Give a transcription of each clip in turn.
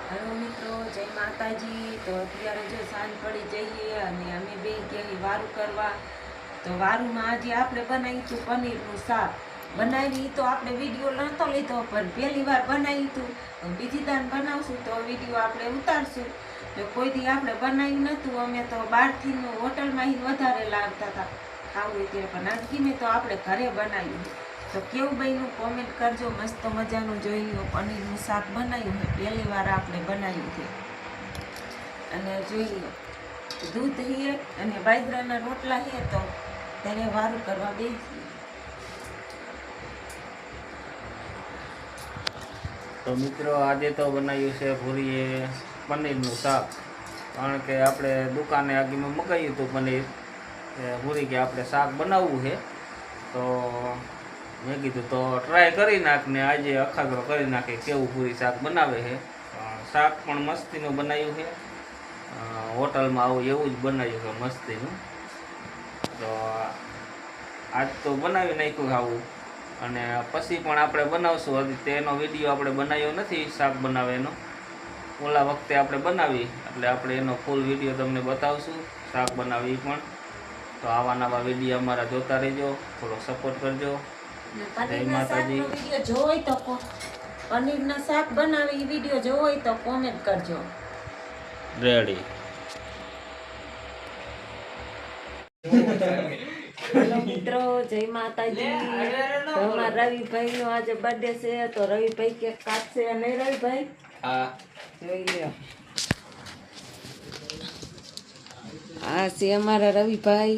Hello મિત્રો, જય માતાજી। તો અત્યારે જો સાંજ પડી જઈએ અને અમે બે ગયા વારું કરવા। તો વારુંમાં આજે આપણે બનાવ્યું હતું પનીરનું શાક। બનાવી તો આપણે વિડીયો નહોતો લીધો, પણ પહેલી વાર બનાવ્યું હતું। તો બીજી દાન બનાવશું તો વિડીયો આપણે ઉતારશું। તો કોઈ દી આપણે બનાવ્યું નહોતું, અમે તો બહારથી હોટલમાં વધારે લાવતા હતા ખાવું ત્યારે, પણ આજથી તો આપણે ઘરે બનાવ્યું। તો કેવું બન્યું કોમેન્ટ કરજો। મસ્ત મજાનું જોયું પનીરનું શાક બનાવ્યું છે, પહેલી વાર આપણે બનાવ્યું છે। અને જોઈ લો દૂધ છે અને બાજરાના રોટલા છે, તો ત્યારે વારું કરવા બેસીએ। તો મિત્રો આજે તો બનાવ્યું છે પૂરીએ પનીરનું શાક। કારણ કે આપણે દુકાને આગીમાં મગાવ્યું હતું પનીર પૂરી, કે આપણે શાક બનાવવું છે। તો મેં કીધું તો ટ્રાય કરી નાખને આજે અખાગરો કરી નાખે કેવું પૂરી શાક બનાવે છે। શાક પણ મસ્તીનું બનાવ્યું છે, હોટલમાં આવું એવું જ બનાવ્યું છે મસ્તીનું। તો આજ તો બનાવી નાખ્યું આવું, અને પછી પણ આપણે બનાવશું। હજી તેનો વિડીયો આપણે બનાવ્યો નથી શાક બનાવેનો, ઓલા વખતે આપણે બનાવી એટલે આપણે એનો ફૂલ વિડીયો તમને બતાવશું શાક બનાવી પણ। તો આવા નવા વિડીયો અમારા જોતા રહેજો, થોડો સપોર્ટ કરજો। જય માતાજી। વિડીયો જોવો હોય તો પનીરના શાક બનાવી વિડીયો જોવો હોય તો કોમેન્ટ કરજો। રેડી। હેલો મિત્રો, જય માતાજી। તો અમારા રવિભાઈનો આજે બર્થડે છે, તો રવિભાઈ કેક કાપશે અને રવિભાઈ હા જોઈ લ્યો, આ છે અમારા રવિભાઈ।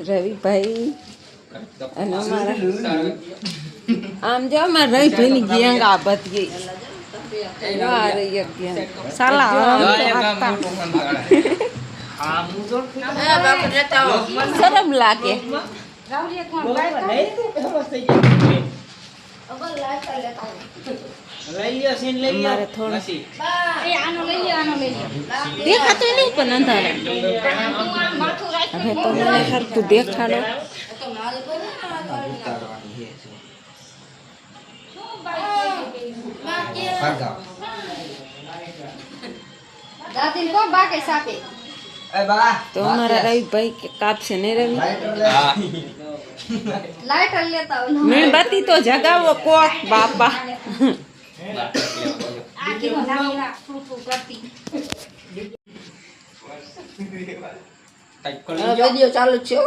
રવિભાઈ અને અમારા આમ જો અમારા રવિભાઈ ની ગેંગ આ બધી શરમ લાગે। મારે થોડું દેખાતું નહીં, પણ અંધારે હવે તો મને સરખું દેખાડો। તો અમારા રવિભાઈ કે કાપશે ને રવિ મીણબત્તી તો જગાવો કોક બાપા। વિડિયો ચાલુ છે।